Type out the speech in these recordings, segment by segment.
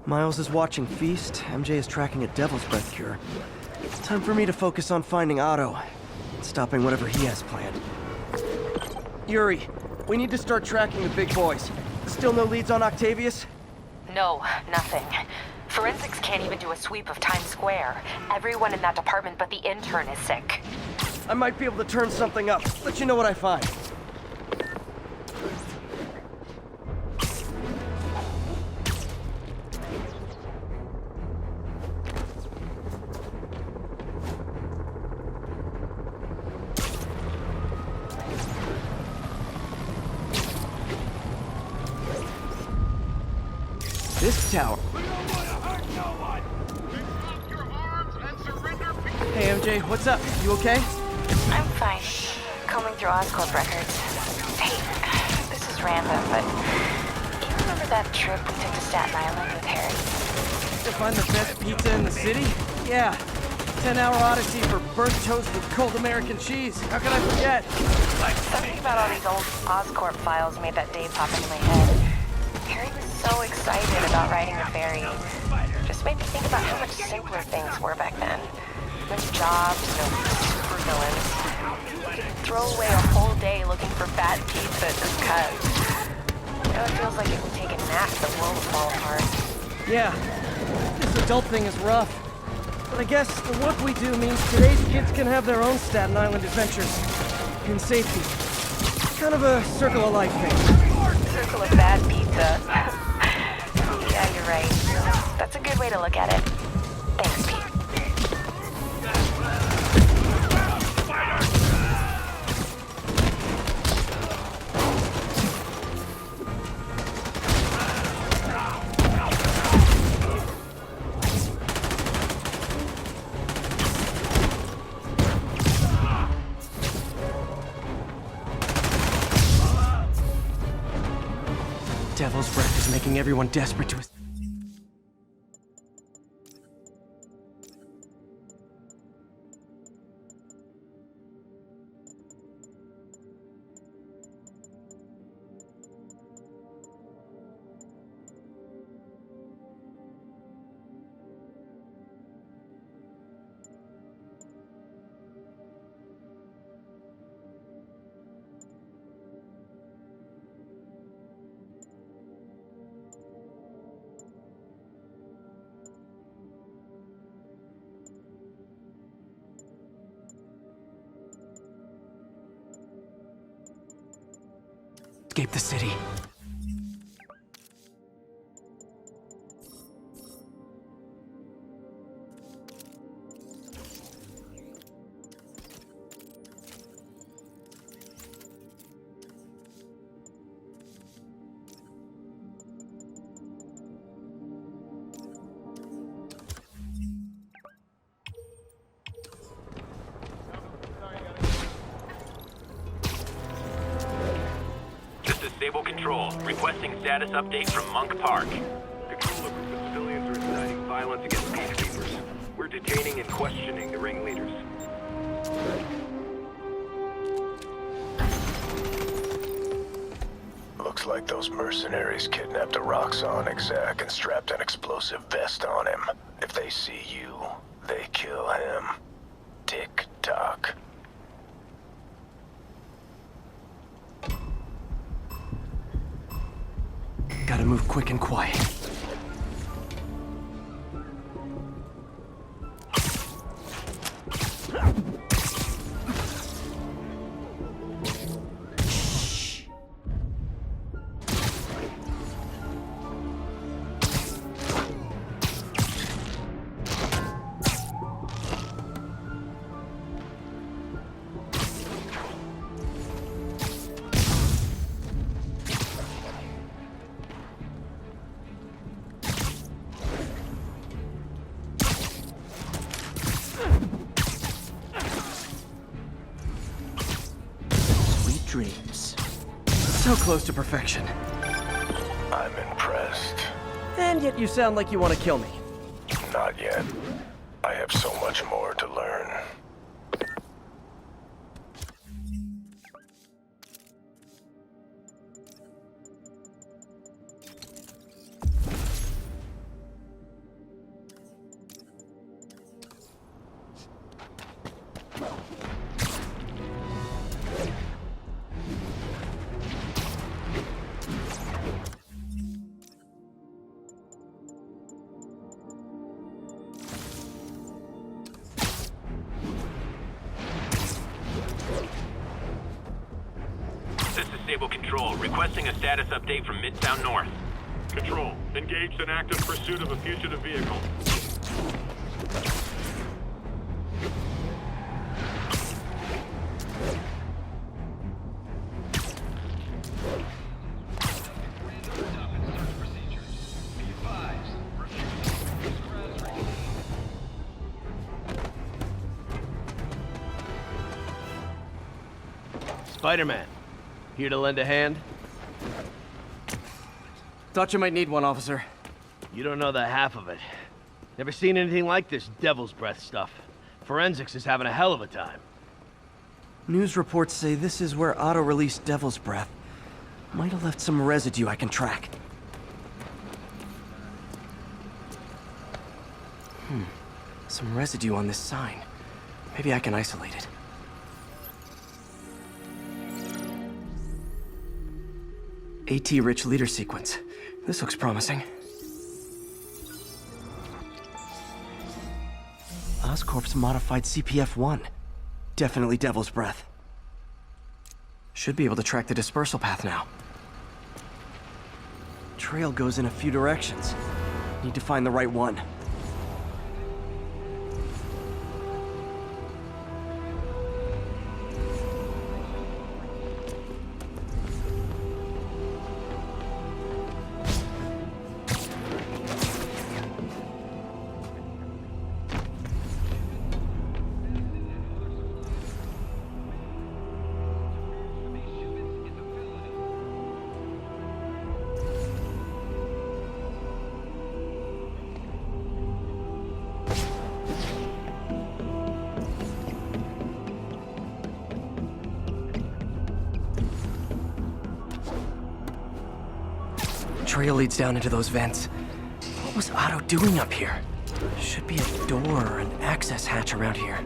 Miles is watching Feast, MJ is tracking a Devil's Breath cure. Time for me to focus on finding Otto, and stopping whatever he has planned. Yuri, we need to start tracking the big boys. Still no leads on Octavius? No, nothing. Forensics can't even do a sweep of Times Square. Everyone in that department but the intern is sick. I might be able to turn something up. Let you know what I find. This tower. Hey MJ, what's up? You okay? I'm fine. Combing through Oscorp records. Hey, this is random, but you remember that trip we took to Staten Island with Harry? To find the best pizza in the city? Yeah. 10-hour odyssey for burnt toast with cold American cheese. How can I forget? Something about all these old Oscorp files made that day pop into my head. Harry was so excited about riding the ferry. Just made me think about how much simpler things were back then. No jobs, no supervillains. You could throw away a whole day looking for bad pizza just cuz. Now it feels like if we take a nap, the world will fall apart. Yeah, this adult thing is rough. But I guess the work we do means today's kids can have their own Staten Island adventures. In safety. Kind of a circle of life thing. Circle of bad pizza. Yeah, you're right. That's a good way to look at it. Thanks, Pete. Devil's Breath is making everyone desperate to... escape the city. Stable Control, requesting status update from Monk Park. Control, a group of civilians are inciting violence against peacekeepers. We're detaining and questioning the ringleaders. Looks like those mercenaries kidnapped a Roxxon exec and strapped an explosive vest on him. If they see you, they kill him. Tick-tock. Gotta move quick and quiet. Dreams. So close to perfection. I'm impressed. And yet you sound like you want to kill me. Not yet. I have so much more to learn. Disable Control, requesting a status update from Midtown North. Control, engaged in active pursuit of a fugitive vehicle. Spider-Man, here to lend a hand? Thought you might need one, officer. You don't know the half of it. Never seen anything like this devil's breath stuff. Forensics is having a hell of a time. News reports say this is where Otto released Devil's Breath. Might have left some residue I can track. Some residue on this sign. Maybe I can isolate it. AT-rich leader sequence. This looks promising. Oscorp's modified CPF-1. Definitely Devil's Breath. Should be able to track the dispersal path now. Trail goes in a few directions. Need to find the right one. Trail leads down into those vents. What was Otto doing up here? Should be a door or an access hatch around here.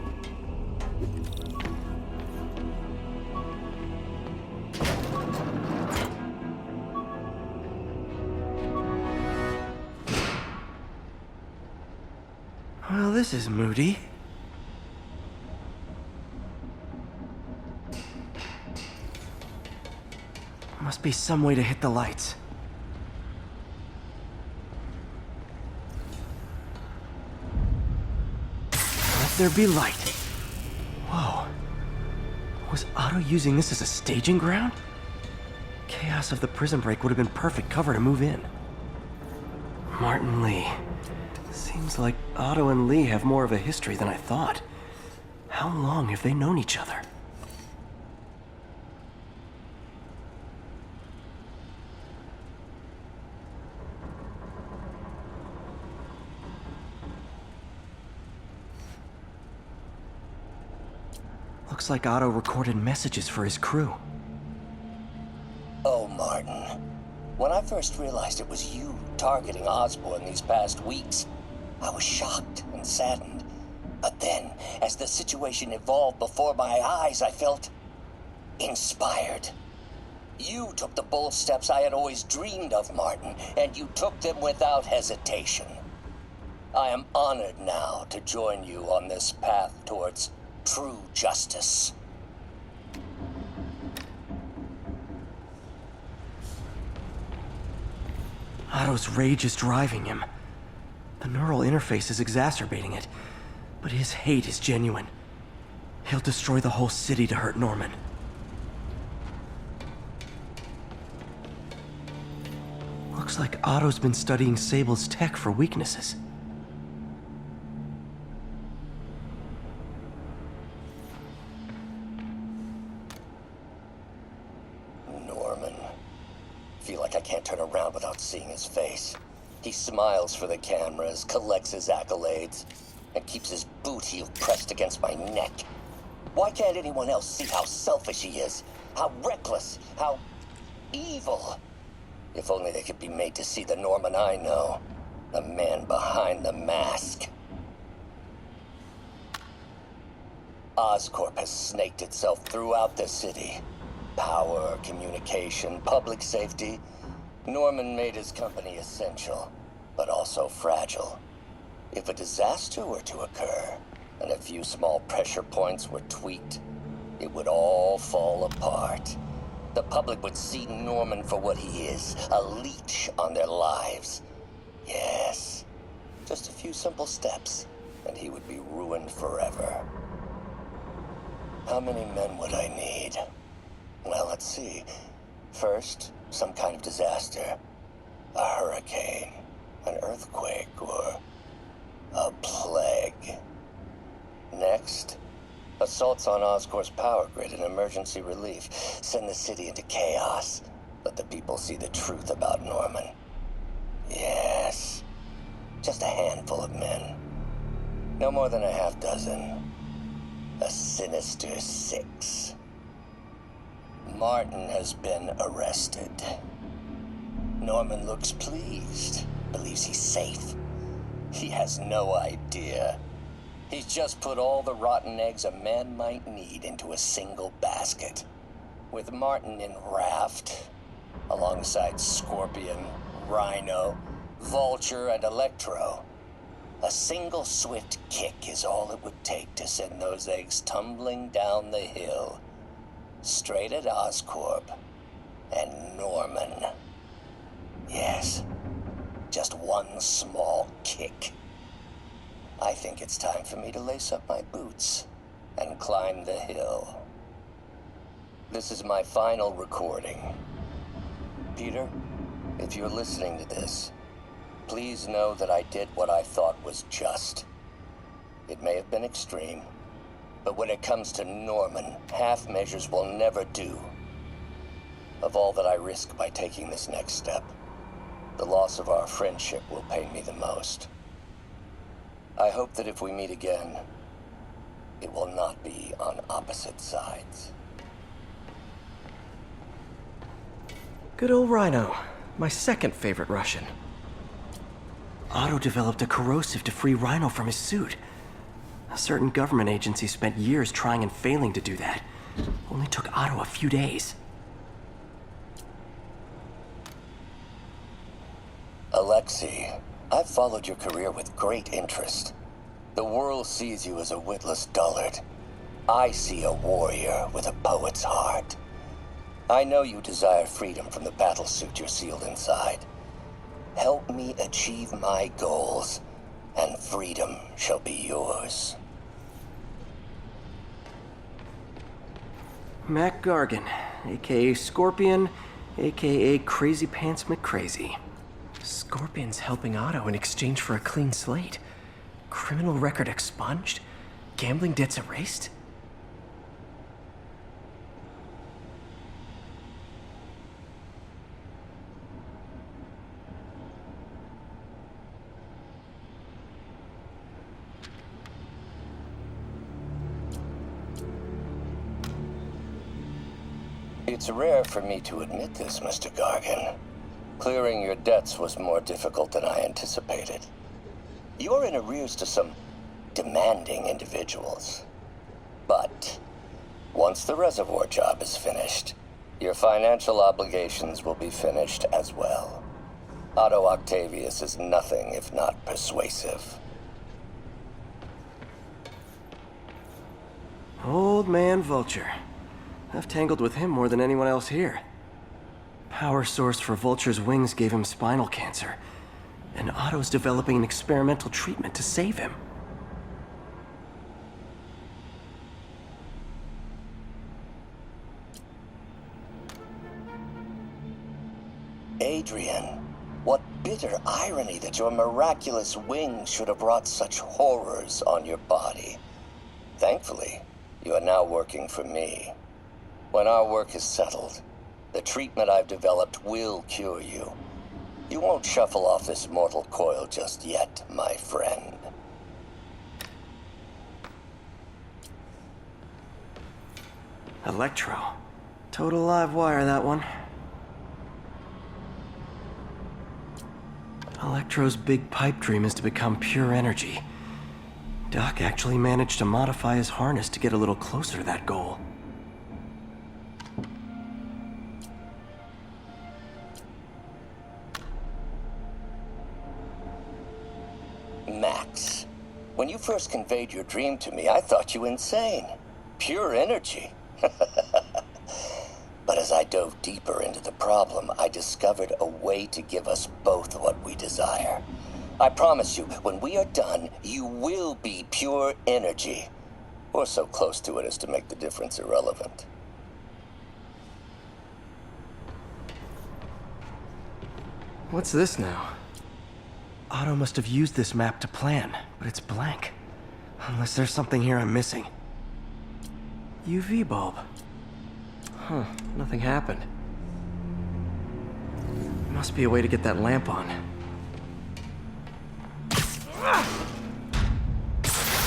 Well, this is moody. Must be some way to hit the lights. Let there be light. Whoa. Was Otto using this as a staging ground? Chaos of the prison break would have been perfect cover to move in. Martin Lee. Seems like Otto and Lee have more of a history than I thought. How long have they known each other? Looks like Otto recorded messages for his crew. Oh, Martin. When I first realized it was you targeting Osborn these past weeks, I was shocked and saddened. But then, as the situation evolved before my eyes, I felt inspired. You took the bold steps I had always dreamed of, Martin, and you took them without hesitation. I am honored now to join you on this path towards true justice. Otto's rage is driving him. The neural interface is exacerbating it, but his hate is genuine. He'll destroy the whole city to hurt Norman. Looks like Otto's been studying Sable's tech for weaknesses. Feel like I can't turn around without seeing his face. He smiles for the cameras, collects his accolades, and keeps his boot heel pressed against my neck. Why can't anyone else see how selfish he is? How reckless? How evil? If only they could be made to see the Norman I know. The man behind the mask. Oscorp has snaked itself throughout the city. Power, communication, public safety. Norman made his company essential, but also fragile. If a disaster were to occur, and a few small pressure points were tweaked, it would all fall apart. The public would see Norman for what he is, a leech on their lives. Yes, just a few simple steps, and he would be ruined forever. How many men would I need? Well, let's see. First, some kind of disaster. A hurricane, an earthquake, or a plague. Next, assaults on Oscorp's power grid and emergency relief. Send the city into chaos. Let the people see the truth about Norman. Yes, just a handful of men. No more than a half dozen. A sinister 6. Martin has been arrested. Norman looks pleased, believes he's safe. He has no idea. He's just put all the rotten eggs a man might need into a single basket. With Martin in raft, alongside Scorpion, Rhino, Vulture, and Electro. A single swift kick is all it would take to send those eggs tumbling down the hill. Straight at Oscorp and Norman. Yes, just one small kick. I think it's time for me to lace up my boots and climb the hill. This is my final recording. Peter, if you're listening to this, please know that I did what I thought was just. It may have been extreme, but when it comes to Norman, half measures will never do. Of all that I risk by taking this next step, the loss of our friendship will pain me the most. I hope that if we meet again, it will not be on opposite sides. Good old Rhino, my second favorite Russian. Otto developed a corrosive to free Rhino from his suit. A certain government agency spent years trying and failing to do that. Only took Otto a few days. Alexei, I've followed your career with great interest. The world sees you as a witless dullard. I see a warrior with a poet's heart. I know you desire freedom from the battlesuit you're sealed inside. Help me achieve my goals, and freedom shall be yours. Mac Gargan, aka Scorpion, aka Crazy Pants McCrazy. Scorpion's helping Otto in exchange for a clean slate. Criminal record expunged? Gambling debts erased? It's rare for me to admit this, Mr. Gargan. Clearing your debts was more difficult than I anticipated. You're in arrears to some demanding individuals. But once the reservoir job is finished, your financial obligations will be finished as well. Otto Octavius is nothing if not persuasive. Old man Vulture. I've tangled with him more than anyone else here. Power source for Vulture's wings gave him spinal cancer, and Otto's developing an experimental treatment to save him. Adrian, what bitter irony that your miraculous wings should have brought such horrors on your body. Thankfully, you are now working for me. When our work is settled, the treatment I've developed will cure you. You won't shuffle off this mortal coil just yet, my friend. Electro. Total live wire, that one. Electro's big pipe dream is to become pure energy. Doc actually managed to modify his harness to get a little closer to that goal. Max, when you first conveyed your dream to me, I thought you insane. Pure energy. But But as I dove deeper into the problem, I discovered a way to give us both what we desire. I promise you, when we are done, you will be pure energy. Or so close to it as to make the difference irrelevant. What's this now? Otto must have used this map to plan, but it's blank. Unless there's something here I'm missing. UV bulb. Huh, nothing happened. Must be a way to get that lamp on.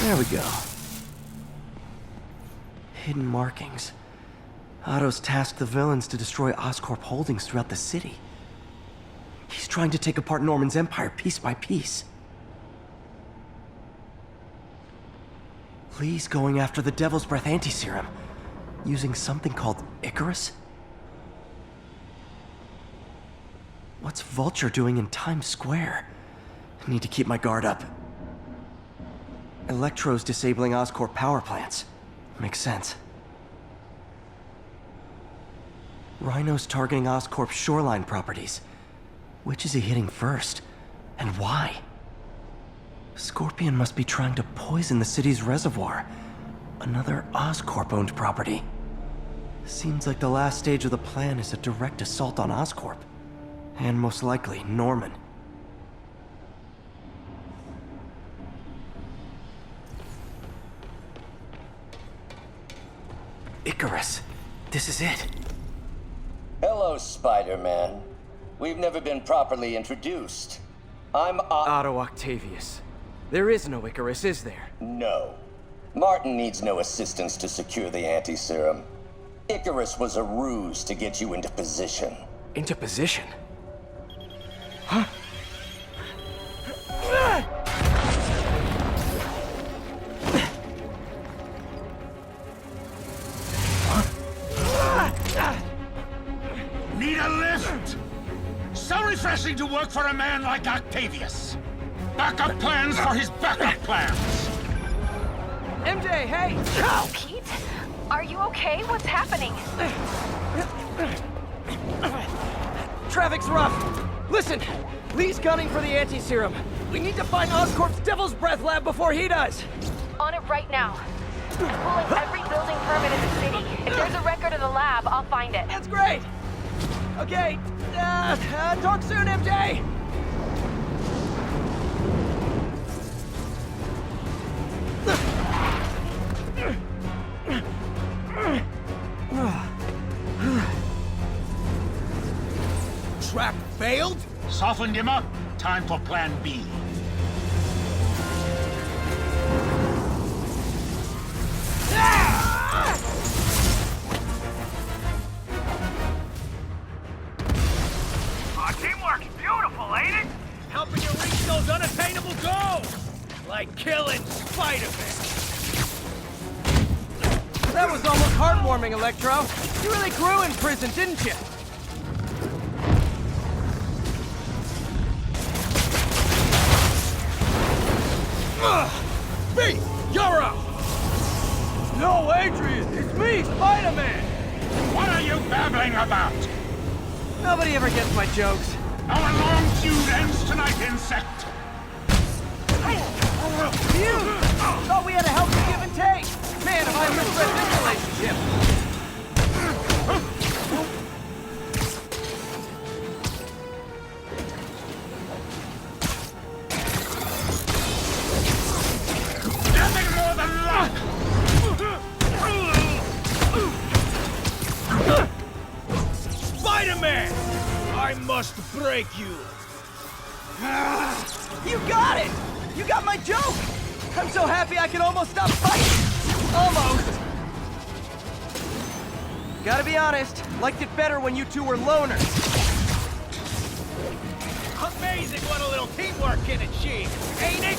There we go. Hidden markings. Otto's tasked the villains to destroy Oscorp holdings throughout the city. He's trying to take apart Norman's empire piece by piece. Lee's going after the Devil's Breath anti-serum, using something called Icarus? What's Vulture doing in Times Square? I need to keep my guard up. Electro's disabling Oscorp power plants. Makes sense. Rhino's targeting Oscorp's shoreline properties. Which is he hitting first? And why? Scorpion must be trying to poison the city's reservoir. Another Oscorp-owned property. Seems like the last stage of the plan is a direct assault on Oscorp. And most likely, Norman. Icarus. This is it. Hello, Spider-Man. We've never been properly introduced. I'm Otto Octavius. There is no Icarus, is there? No. Martin needs no assistance to secure the anti-serum. Icarus was a ruse to get you into position. Into position? Huh? Need a lift? So refreshing to work for a man like Octavius. Backup plans for his backup plans. MJ, hey! Pete? Are you okay? What's happening? Traffic's rough. Listen, Lee's gunning for the anti-serum. We need to find Oscorp's Devil's Breath lab before he does. On it right now. Pulling every building permit in the city. If there's a record of the lab, I'll find it. That's great. Okay, talk soon, MJ. Trap failed? Softened him up. Time for plan B. Teamwork, beautiful, ain't it? Helping you reach those unattainable goals! Like killing Spider-Man. That was almost heartwarming, Electro. You really grew in prison, didn't you? Me! You're up! No, Adrian! It's me, Spider-Man! What are you babbling about? Nobody ever gets my jokes. Our long feud ends tonight, insect. You! Thought we had a healthy give and take. Man, have I misread this relationship. Nothing more than luck! Spider-Man! I must break you. You got it! You got my joke! I'm so happy I can almost stop fighting! Almost! Gotta be honest, liked it better when you two were loners. Amazing what a little teamwork can achieve, ain't it?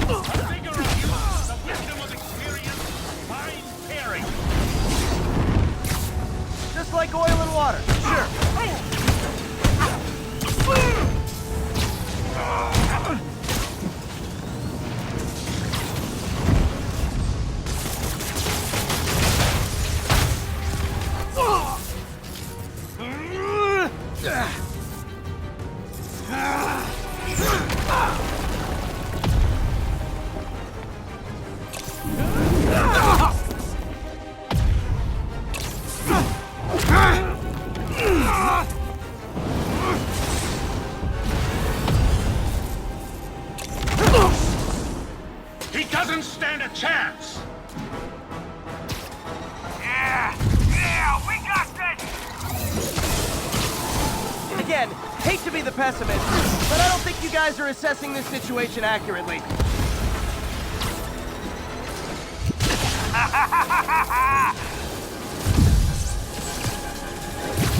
The vigor of youth, the wisdom of experience, fine pairing. Just like oil and water, sure. doesn't stand a chance. Yeah, we got this! Again, hate to be the pessimist, but I don't think you guys are assessing this situation accurately.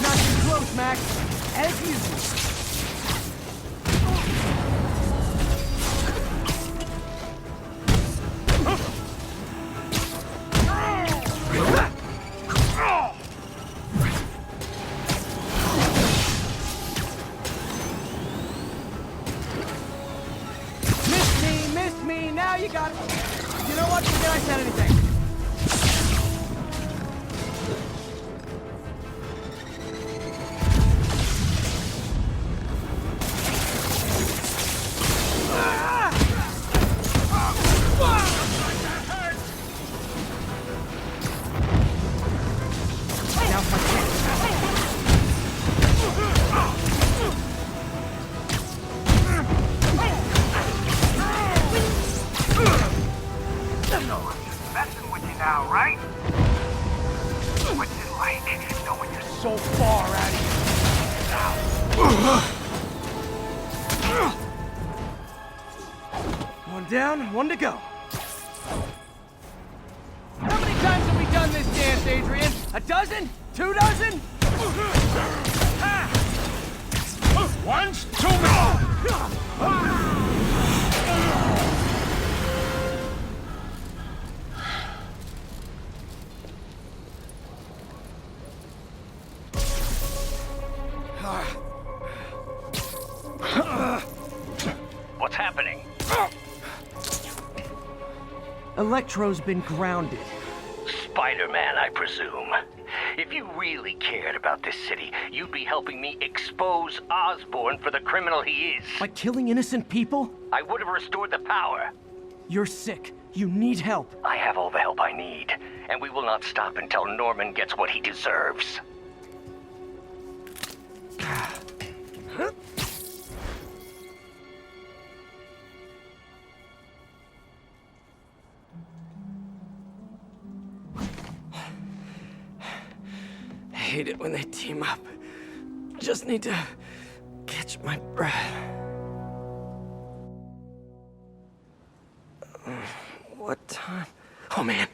Not too close, Max. As usual. Missed me, now you got it. You know what? Forget I said anything. Messing with you now, right? What's it like knowing you're so far out of One down, one to go. How many times have we done this dance, Adrian? A dozen? 2 dozen? Once too many. What's happening? Electro's been grounded. Spider-Man, I presume. If you really cared about this city, you'd be helping me expose Osborn for the criminal he is. By killing innocent people? I would have restored the power. You're sick. You need help. I have all the help I need, and we will not stop until Norman gets what he deserves. I hate it when they team up. Just need to catch my breath. What time? Oh man,